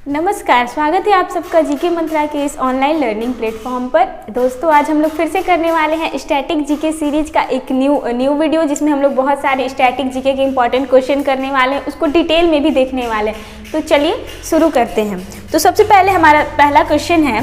नमस्कार, स्वागत है आप सबका जीके मंत्रा के इस ऑनलाइन लर्निंग प्लेटफॉर्म पर। दोस्तों, आज हम लोग फिर से करने वाले हैं स्टैटिक जीके सीरीज का एक न्यू वीडियो, जिसमें हम लोग बहुत सारे स्टैटिक जीके के इंपॉर्टेंट क्वेश्चन करने वाले हैं, उसको डिटेल में भी देखने वाले हैं। तो चलिए शुरू करते हैं। तो सबसे पहले हमारा पहला क्वेश्चन है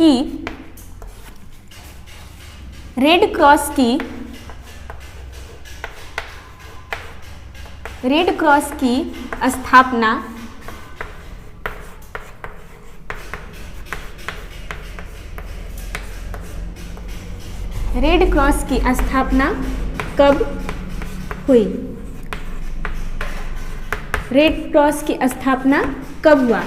कि रेड क्रॉस की स्थापना कब हुई? रेड क्रॉस की स्थापना कब हुआ?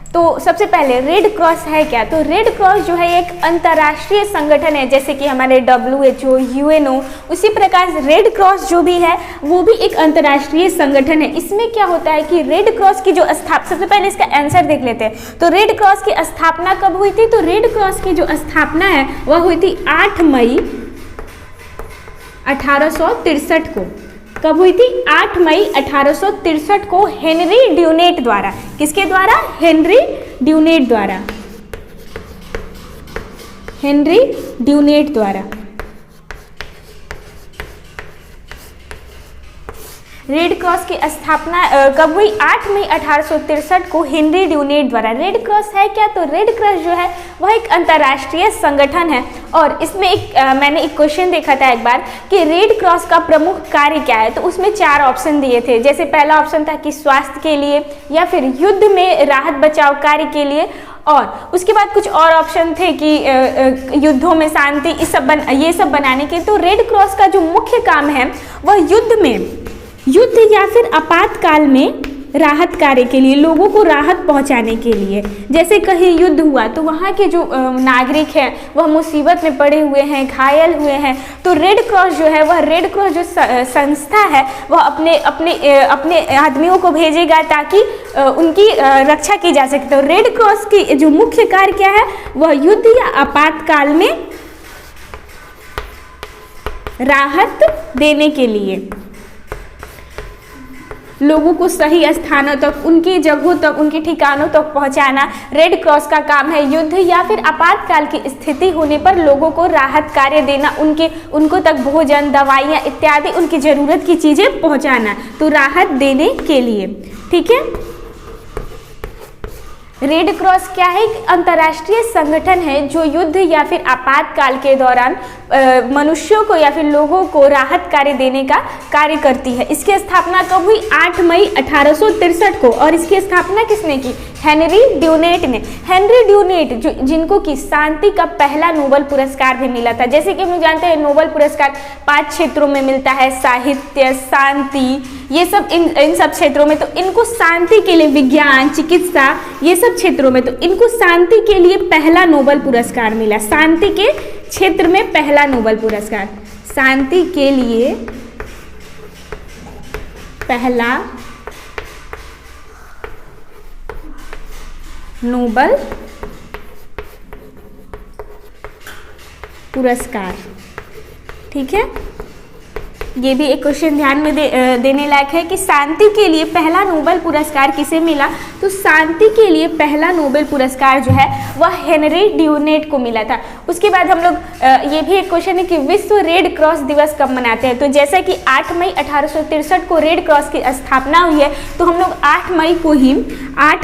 तो सबसे पहले रेड क्रॉस है क्या? तो रेड क्रॉस जो है एक अंतर्राष्ट्रीय संगठन है, जैसे कि हमारे WHO, UNO, उसी प्रकार रेड क्रॉस जो भी है वो भी एक अंतर्राष्ट्रीय संगठन है। इसमें क्या होता है कि रेड क्रॉस की जो सबसे पहले इसका आंसर देख लेते हैं। तो रेड क्रॉस की स्थापना कब हुई थी? तो रेड क्रॉस की जो स्थापना है वह हुई थी 8 मई 1863 को। कब हुई थी? 8 मई 1863 को हेनरी ड्यूनेट द्वारा। किसके द्वारा? हेनरी ड्यूनेट द्वारा। हेनरी ड्यूनेट द्वारा रेड क्रॉस की स्थापना कब हुई? 8 मई 1863 को हेनरी ड्यूनेट द्वारा। रेड क्रॉस है क्या? तो रेड क्रॉस जो है वह एक अंतर्राष्ट्रीय संगठन है। और इसमें मैंने एक क्वेश्चन देखा था एक बार कि रेड क्रॉस का प्रमुख कार्य क्या है। तो उसमें 4 ऑप्शन दिए थे। जैसे पहला ऑप्शन था कि स्वास्थ्य के लिए, या फिर युद्ध में राहत बचाव कार्य के लिए, और उसके बाद कुछ और ऑप्शन थे कि युद्धों में शांति, ये सब बनाने के। तो रेड क्रॉस का जो मुख्य काम है वह युद्ध या फिर आपातकाल में राहत कार्य के लिए, लोगों को राहत पहुंचाने के लिए। जैसे कहीं युद्ध हुआ तो वहाँ के जो नागरिक हैं वह मुसीबत में पड़े हुए हैं, घायल हुए हैं, तो रेड क्रॉस जो है वह रेड क्रॉस जो संस्था है वह अपने आदमियों को भेजेगा ताकि उनकी रक्षा की जा सके। तो रेड क्रॉस की जो मुख्य कार्य क्या है वह युद्ध या आपातकाल में राहत देने के लिए, लोगों को सही स्थानों तक, उनकी जगहों तक, उनके ठिकानों तक पहुंचाना रेड क्रॉस का काम है। युद्ध या फिर आपातकाल की स्थिति होने पर लोगों को राहत कार्य देना, उनको तक भोजन, दवाइयाँ इत्यादि उनकी जरूरत की चीजें पहुंचाना, तो राहत देने के लिए। ठीक है। रेड क्रॉस क्या है? एक अंतर्राष्ट्रीय संगठन है जो युद्ध या फिर आपातकाल के दौरान मनुष्यों को या फिर लोगों को राहत कार्य देने का कार्य करती है। इसकी स्थापना कब हुई? 8 मई 1863 को। और इसकी स्थापना किसने की? हेनरी ड्यूनेट ने। हेनरी ड्यूनेट जिनको कि शांति का पहला नोबेल पुरस्कार भी मिला था। जैसे कि हम जानते हैं नोबेल पुरस्कार 5 क्षेत्रों में मिलता है, साहित्य, शांति, ये सब इन सब क्षेत्रों में। तो इनको शांति के लिए, विज्ञान, चिकित्सा, ये सब क्षेत्रों में, तो इनको शांति के लिए पहला नोबेल पुरस्कार मिला। शांति के क्षेत्र में पहला नोबेल पुरस्कार, शांति के लिए पहला नोबेल पुरस्कार। ठीक है। ये भी एक क्वेश्चन ध्यान में देने लायक है कि शांति के लिए पहला नोबेल पुरस्कार किसे मिला? तो शांति के लिए पहला नोबेल पुरस्कार जो है वह हेनरी ड्यूनेट को मिला था। उसके बाद हम लोग ये भी एक क्वेश्चन है कि विश्व रेड क्रॉस दिवस कब मनाते हैं। तो जैसा कि 8 मई 1863 को रेड क्रॉस की स्थापना हुई है, तो हम लोग 8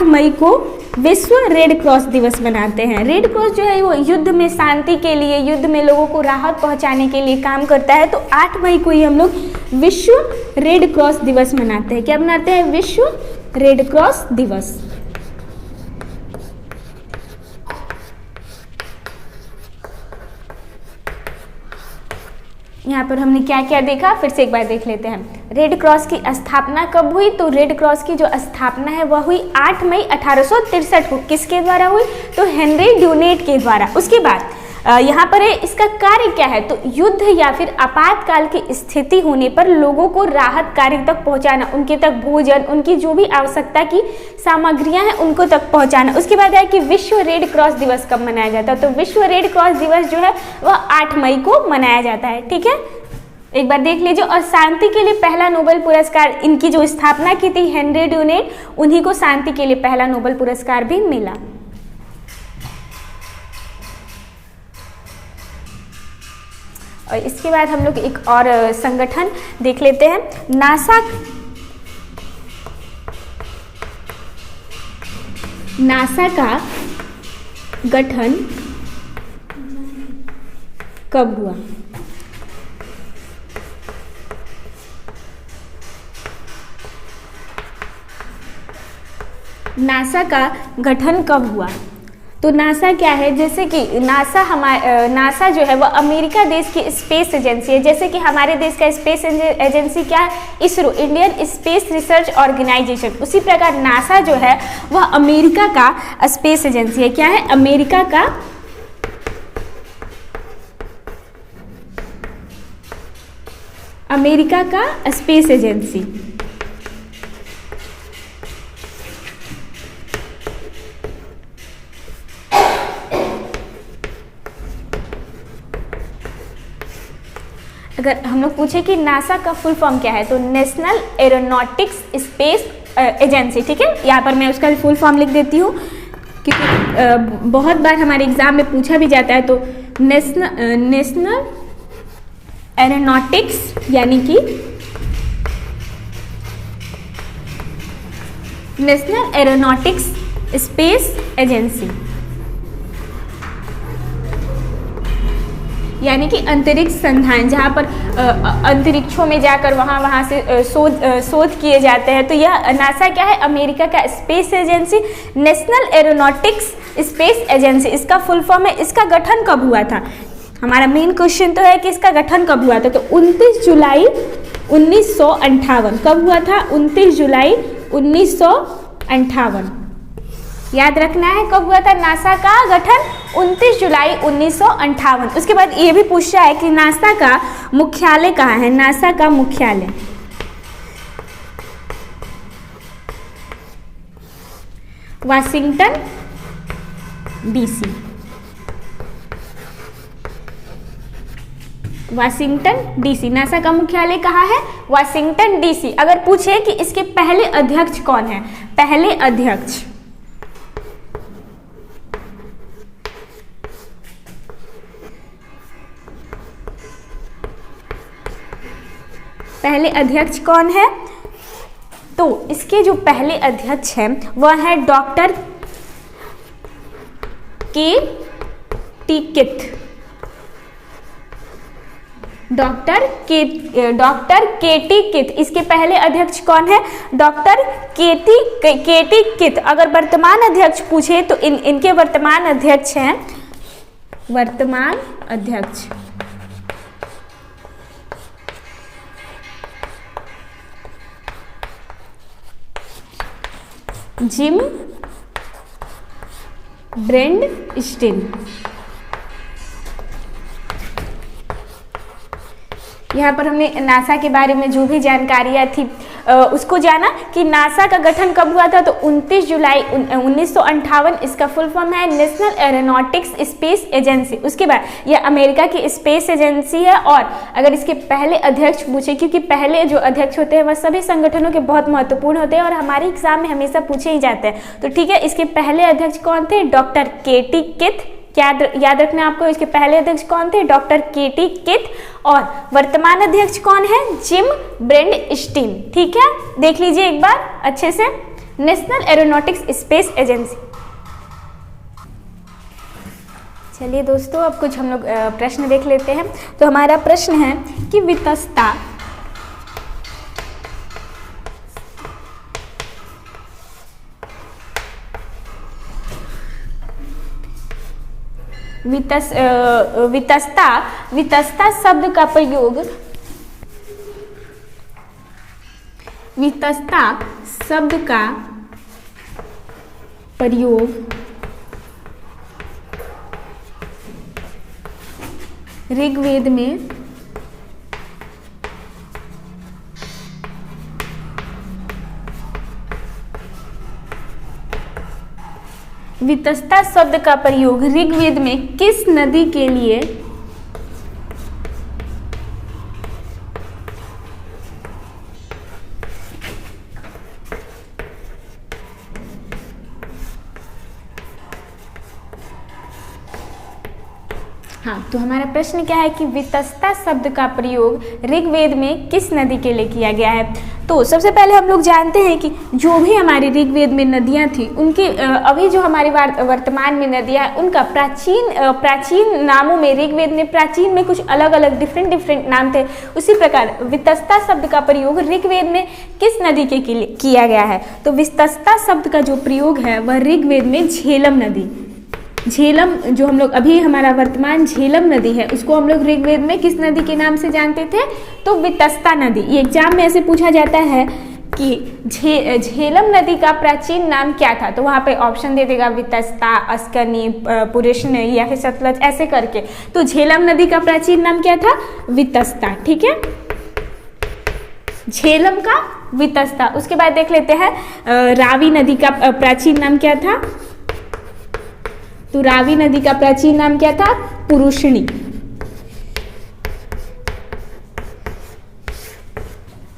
मई को विश्व रेड क्रॉस दिवस मनाते हैं। रेड क्रॉस जो है वो युद्ध में शांति के लिए, युद्ध में लोगों को राहत पहुंचाने के लिए काम करता है। तो 8 मई को ही हम लोग विश्व रेड क्रॉस दिवस मनाते हैं। क्या मनाते हैं? विश्व रेड क्रॉस दिवस। यहाँ पर हमने क्या क्या देखा, फिर से एक बार देख लेते हैं। रेड क्रॉस की स्थापना कब हुई? तो रेड क्रॉस की जो स्थापना है वह हुई 8 मई 1863 को। किसके द्वारा हुई? तो हेनरी ड्यूनेट के द्वारा। उसके बाद यहाँ पर है इसका कार्य क्या है? तो युद्ध या फिर आपातकाल की स्थिति होने पर लोगों को राहत कार्य तक पहुँचाना, उनके तक भोजन, उनकी जो भी आवश्यकता की सामग्रियां हैं उनको तक पहुँचाना। उसके बाद है कि विश्व रेड क्रॉस दिवस कब मनाया जाता है? तो विश्व रेड क्रॉस दिवस जो है वह 8 मई को मनाया जाता है। ठीक है। एक बार देख लीजिए। और शांति के लिए पहला नोबेल पुरस्कार, इनकी जो स्थापना की थी हेनरी ड्यूनेट, उन्हीं को शांति के लिए पहला नोबेल पुरस्कार भी मिला। और इसके बाद हम लोग एक और संगठन देख लेते हैं, नासा। नासा का गठन कब हुआ? नासा का गठन कब हुआ? तो नासा क्या है, जैसे कि नासा जो है वह अमेरिका देश की स्पेस एजेंसी है। जैसे कि हमारे देश का स्पेस एजेंसी क्या है, ISRO, Indian space research organisation. उसी प्रकार नासा जो है वह अमेरिका का स्पेस एजेंसी है। क्या है? अमेरिका का स्पेस एजेंसी। अगर हम लोग पूछे कि नासा का फुल फॉर्म क्या है, तो नेशनल एरोनॉटिक्स स्पेस एजेंसी। ठीक है, यहाँ पर मैं उसका फुल फॉर्म लिख देती हूँ, क्योंकि बहुत बार हमारे एग्जाम में पूछा भी जाता है। तो नेशनल एरोनॉटिक्स यानी कि नेशनल एरोनॉटिक्स स्पेस एजेंसी, यानी कि अंतरिक्ष संधान, जहाँ पर अंतरिक्षों में जाकर वहाँ से शोध किए जाते हैं। तो यह नासा क्या है? अमेरिका का space agency, national aeronautics space agency, इसका फुल फॉर्म है। इसका गठन कब हुआ था? हमारा मेन क्वेश्चन तो है कि इसका गठन कब हुआ था। तो 29 जुलाई 1958। कब हुआ था? 29 जुलाई 1958। याद रखना है कब हुआ था नासा का गठन, 29 जुलाई 1958। उसके बाद ये भी पूछा है कि नासा का मुख्यालय कहाँ है? नासा का मुख्यालय Washington DC. Washington DC, NASA का मुख्यालय कहाँ है? Washington DC. अगर पूछे कि इसके पहले अध्यक्ष कौन है, पहले अध्यक्ष कौन है, तो इसके जो पहले अध्यक्ष हैं वह है डॉक्टर के टी किथ। डॉक्टर केटी किथ, इसके पहले अध्यक्ष कौन है? डॉक्टर केटी किथ। अगर वर्तमान अध्यक्ष पूछे तो इनके वर्तमान अध्यक्ष हैं, वर्तमान अध्यक्ष जिम ब्रेंडस्टीन। यहाँ पर हमने नासा के बारे में जो भी जानकारियाँ थी उसको जाना कि नासा का गठन कब हुआ था। तो 29 जुलाई 1958 इसका फुल फॉर्म है नेशनल एरोनॉटिक्स स्पेस एजेंसी। उसके बाद यह अमेरिका की स्पेस एजेंसी है। और अगर इसके पहले अध्यक्ष पूछे, क्योंकि पहले जो अध्यक्ष होते हैं वह सभी संगठनों के बहुत महत्वपूर्ण होते हैं और हमारे एग्जाम में हमेशा पूछे ही जाते हैं। तो ठीक है, इसके पहले अध्यक्ष कौन थे? डॉक्टर केटी किथ। क्या याद रखना आपको, इसके पहले अध्यक्ष कौन थे? डॉक्टर केटी किथ। और वर्तमान अध्यक्ष कौन है? जिम ब्रेंडस्टीन। ठीक है, देख लीजिए एक बार अच्छे से, नेशनल एरोनॉटिक्स स्पेस एजेंसी। चलिए दोस्तों, अब कुछ हम लोग प्रश्न देख लेते हैं। तो हमारा प्रश्न है कि वितस्ता शब्द का प्रयोग, वितस्ता शब्द का प्रयोग ऋग्वेद में वितस्ता शब्द का प्रयोग ऋग्वेद में किस नदी के लिए हाँ, तो हमारा प्रश्न क्या है कि वितस्ता शब्द का प्रयोग ऋग्वेद में किस नदी के लिए किया गया है। तो सबसे पहले हम लोग जानते हैं कि जो भी हमारी ऋग्वेद में नदियाँ थी उनकी अभी जो हमारी वर्तमान में नदियाँ उनका प्राचीन नामों में ऋग्वेद में प्राचीन में कुछ अलग अलग डिफरेंट नाम थे। उसी प्रकार वितस्ता शब्द का प्रयोग ऋग्वेद में किस नदी के लिए किया गया है। तो वितस्ता शब्द का जो प्रयोग है वह ऋग्वेद में झेलम नदी, झेलम जो हम लोग अभी हमारा वर्तमान झेलम नदी है उसको हम लोग ऋग्वेद में किस नदी के नाम से जानते थे, तो वितस्ता नदी। ये एग्जाम में ऐसे पूछा जाता है कि झेलम नदी का प्राचीन नाम क्या था, तो वहाँ पे ऑप्शन दे देगा वितस्ता, अस्कनी, पुरुषनी या फिर सतलज ऐसे करके। तो झेलम नदी का प्राचीन नाम क्या था, वितस्ता। ठीक है, झेलम का वितस्ता। उसके बाद देख लेते हैं रावी नदी का प्राचीन नाम क्या था। तो रावी नदी का प्राचीन नाम क्या था, पुरुषनी।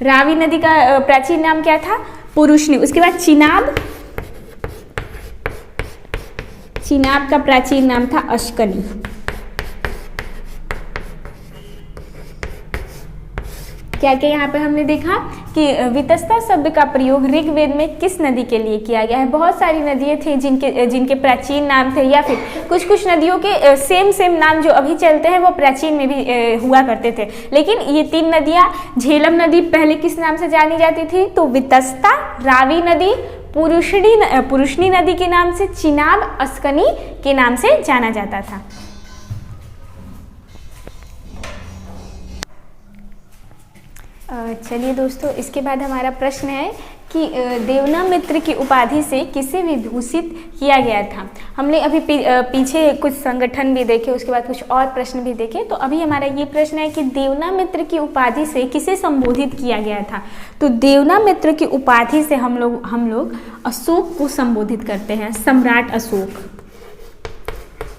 रावी नदी का प्राचीन नाम क्या था, पुरुषनी। उसके बाद चिनाब, चिनाब का प्राचीन नाम था अस्कनी। क्या क्या यहाँ पे हमने देखा कि वितस्ता शब्द का प्रयोग ऋग्वेद में किस नदी के लिए किया गया है। बहुत सारी नदियाँ थी जिनके प्राचीन नाम थे, या फिर कुछ नदियों के सेम नाम जो अभी चलते हैं वो प्राचीन में भी हुआ करते थे। लेकिन ये 3 नदियाँ, झेलम नदी पहले किस नाम से जानी जाती थी, तो वितस्ता, रावी नदी पुरुषनी नदी के नाम से, चिनाब, अस्कनी के नाम से जाना जाता था। चलिए दोस्तों, इसके बाद हमारा प्रश्न है कि देवनामित्र की उपाधि से किसे विभूषित किया गया था। हमने अभी पीछे कुछ संगठन भी देखे, उसके बाद कुछ और प्रश्न भी देखे। तो अभी हमारा ये प्रश्न है कि देवनामित्र की उपाधि से किसे संबोधित किया गया था। तो देवनामित्र की उपाधि से हम लोग अशोक को संबोधित करते हैं, सम्राट अशोक,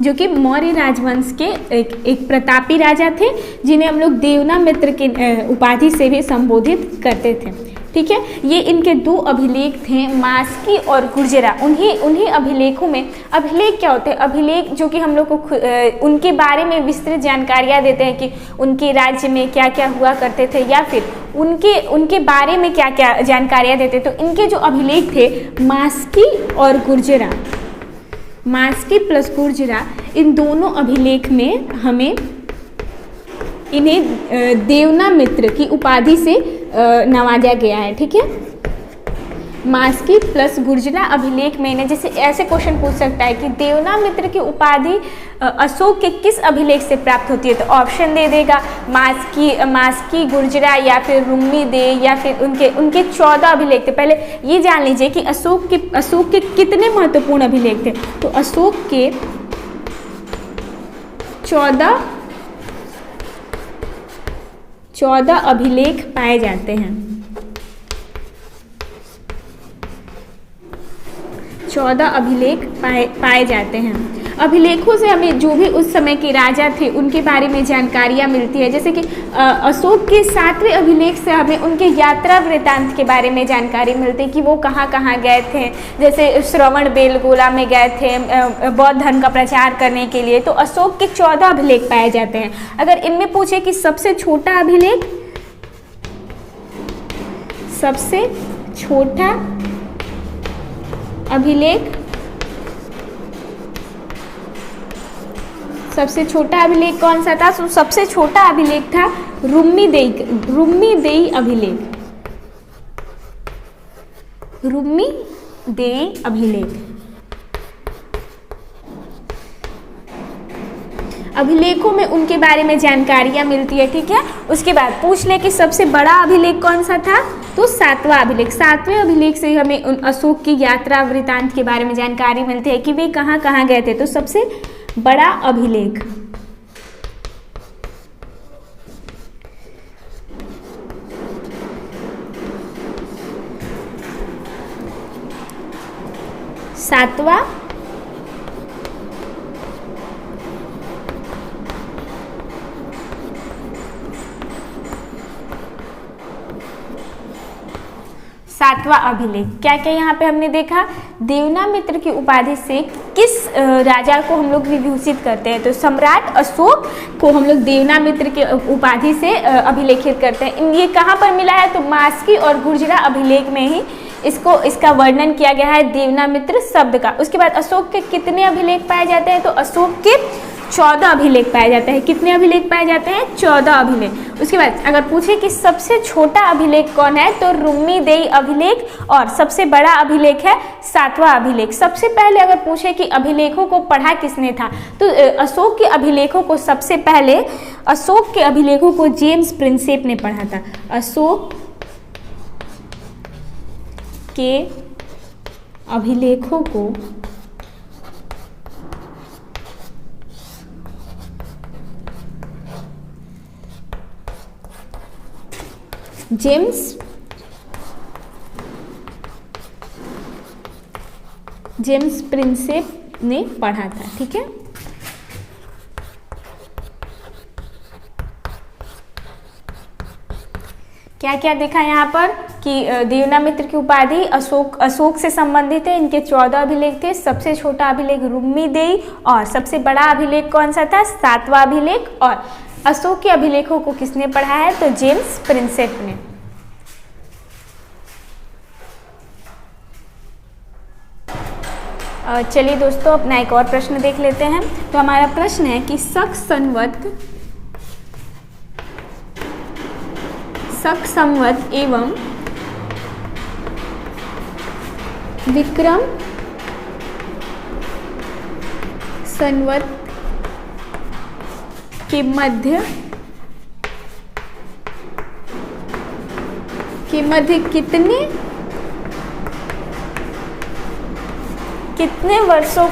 जो कि मौर्य राजवंश के एक प्रतापी राजा थे, जिन्हें हम लोग देवनामित्र की उपाधि से भी संबोधित करते थे। ठीक है, ये इनके 2 अभिलेख थे, मास्की और गुर्जरा। उन्हीं अभिलेखों में, अभिलेख क्या होते हैं, अभिलेख जो कि हम लोग को उनके बारे में विस्तृत जानकारियाँ देते हैं कि उनके राज्य में क्या क्या हुआ करते थे, या फिर उनके बारे में क्या क्या जानकारियाँ देते। तो इनके जो अभिलेख थे मास्की और गुर्जरा, मास्की प्लस गुर्जरा, इन दोनों अभिलेख में हमें इन्हें देवनामित्र की उपाधि से नवाजा गया है। ठीक है, मास्की प्लस गुर्जरा अभिलेख में इन्हें, जैसे ऐसे क्वेश्चन पूछ सकता है कि देवनामित्र की उपाधि अशोक के किस अभिलेख से प्राप्त होती है। तो ऑप्शन दे देगा मास्की, गुर्जरा, या फिर रुम्मी दे, या फिर उनके 14 अभिलेख थे। पहले ये जान लीजिए कि अशोक के कितने महत्वपूर्ण अभिलेख थे। तो अशोक के 14 अभिलेख पाए जाते हैं। 14 अभिलेख पाए जाते हैं। अभिलेखों से हमें जो भी उस समय के राजा थे उनके बारे में जानकारियाँ मिलती है। जैसे कि अशोक के 7वें अभिलेख से हमें उनके यात्रा वृत्तांत के बारे में जानकारी मिलती है कि वो कहाँ कहाँ गए थे। जैसे श्रवण बेलगोला में गए थे बौद्ध धर्म का प्रचार करने के लिए। तो अशोक के 14 अभिलेख पाए जाते हैं। अगर इनमें पूछे कि सबसे छोटा अभिलेख, सबसे छोटा अभिलेख कौन सा था। तो सबसे छोटा अभिलेख था रुम्मीदेई अभिलेख। रुम्मीदेई अभिलेख। अभिलेखों में उनके बारे में जानकारियाँ मिलती है। ठीक है, उसके बाद पूछ ले कि सबसे बड़ा अभिलेख कौन सा था। तो 7वां अभिलेख। 7वें अभिलेख से हमें उन अशोक की यात्रा वृत्तांत के बारे में जानकारी मिलती है कि वे कहाँ कहाँ गए थे। तो सबसे बड़ा अभिलेख सातवां सातवां अभिलेख। क्या क्या यहाँ पे हमने देखा, देवनामित्र की उपाधि से किस राजा को हम लोग विभूषित करते हैं, तो सम्राट अशोक को हम लोग देवनामित्र की उपाधि से अभिलेखित करते हैं। ये कहाँ पर मिला है, तो मास्की और गुर्जरा अभिलेख में ही इसका वर्णन किया गया है देवनामित्र शब्द का। उसके बाद अशोक के कितने अभिलेख पाए जाते हैं, तो अशोक के 14 अभिलेख पाए जाते हैं। कितने अभिलेख पाए जाते हैं, 14 अभिलेख। उसके बाद अगर पूछे कि सबसे छोटा अभिलेख कौन है, तो रुम्मीदेई अभिलेख, और सबसे बड़ा अभिलेख है सातवां अभिलेख। सबसे पहले अगर पूछे कि अभिलेखों को पढ़ा किसने था, तो अशोक के अभिलेखों को सबसे पहले अशोक के अभिलेखों को जेम्स प्रिंसेप ने पढ़ा था। अशोक के अभिलेखों को जेम्स प्रिंसेप ने पढ़ा था। ठीक है, क्या क्या देखा यहाँ पर कि देवनामित्र की उपाधि अशोक से संबंधित है। इनके 14 अभिलेख थे। सबसे छोटा अभिलेख रुम्मीदेई, और सबसे बड़ा अभिलेख कौन सा था, सातवां अभिलेख। और अशोक के अभिलेखों को किसने पढ़ा है, तो जेम्स प्रिंसेप ने। चलिए दोस्तों, अपना एक और प्रश्न देख लेते हैं। तो हमारा प्रश्न है कि शक संवत एवं विक्रम संवत के मध्य कितने वर्षों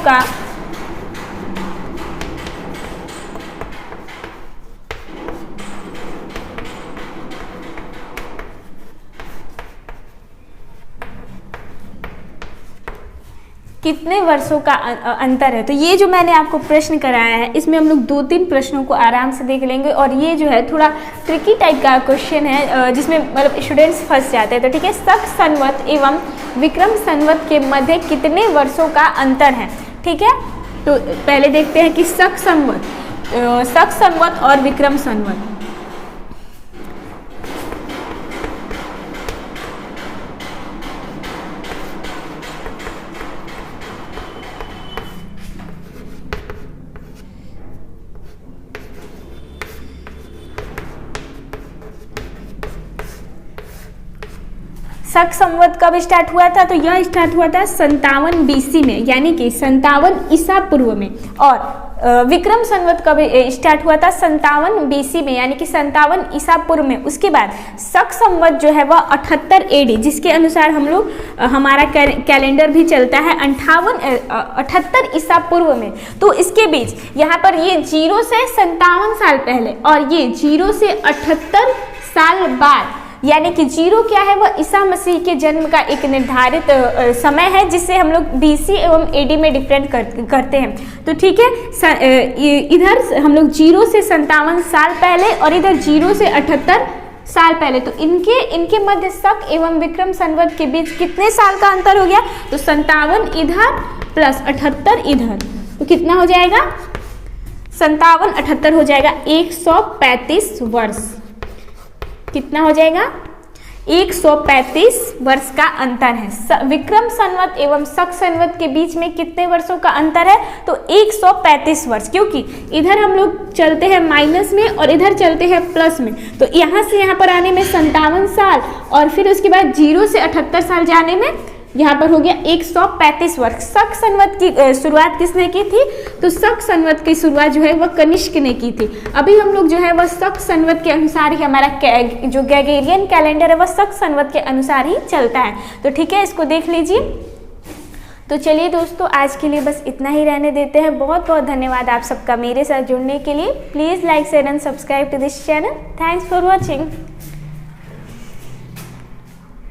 का अंतर है। तो ये जो मैंने आपको प्रश्न कराया है, इसमें हम लोग 2-3 प्रश्नों को आराम से देख लेंगे, और ये जो है थोड़ा ट्रिकी टाइप का क्वेश्चन है, जिसमें मतलब स्टूडेंट्स फंस जाते हैं। तो ठीक है, शक संवत एवं विक्रम संवत के मध्य कितने वर्षों का अंतर है। ठीक है, तो पहले देखते हैं कि शक संवत और विक्रम संवत। शक संवत कब स्टार्ट हुआ था, तो यह स्टार्ट हुआ था 57 BC में, यानी कि 57 ईसा पूर्व में। और विक्रम संवत कब स्टार्ट हुआ था, 57 BC में, यानी कि 57 ईसा पूर्व में। उसके बाद शक संवत जो है वह 78 AD, जिसके अनुसार हम लोग हमारा कैलेंडर भी चलता है 78 ईसा पूर्व में। तो इसके बीच यहाँ पर ये 0 से 57 साल पहले, और ये 0 से 78 साल बाद, यानी कि 0 क्या है, वह ईसा मसीह के जन्म का एक निर्धारित समय है, जिससे हम लोग BC एवं AD में डिफरेंट करते हैं। तो ठीक है, इधर हम लोग 0 से 57 साल पहले, और इधर 0 से 78 साल पहले। तो इनके मध्य शक एवं विक्रम संवत के बीच कितने साल का अंतर हो गया, तो 57 इधर प्लस 78 इधर, तो कितना हो जाएगा, 57 78 हो जाएगा 135 वर्ष। कितना हो जाएगा, 135 वर्ष का अंतर है। विक्रम संवत एवं शक संवत के बीच में कितने वर्षों का अंतर है, तो 135 वर्ष, क्योंकि इधर हम लोग चलते हैं माइनस में और इधर चलते हैं प्लस में। तो यहाँ से यहाँ पर आने में 57 साल, और फिर उसके बाद 0 से 78 साल जाने में यहाँ पर हो गया 135 वर्ष। शक संवत की शुरुआत किसने की थी, तो शक संवत की शुरुआत जो है वह कनिष्क ने की थी। अभी हम लोग जो है वह शक संवत के अनुसार ही, हमारा जो ग्रेगोरियन कैलेंडर है वह शक संवत के अनुसार ही चलता है। तो ठीक है, इसको देख लीजिए। तो चलिए दोस्तों, आज के लिए बस इतना ही रहने देते हैं। बहुत बहुत धन्यवाद आप सबका मेरे साथ जुड़ने के लिए। Please like share and subscribe to this channel. Thanks for watching.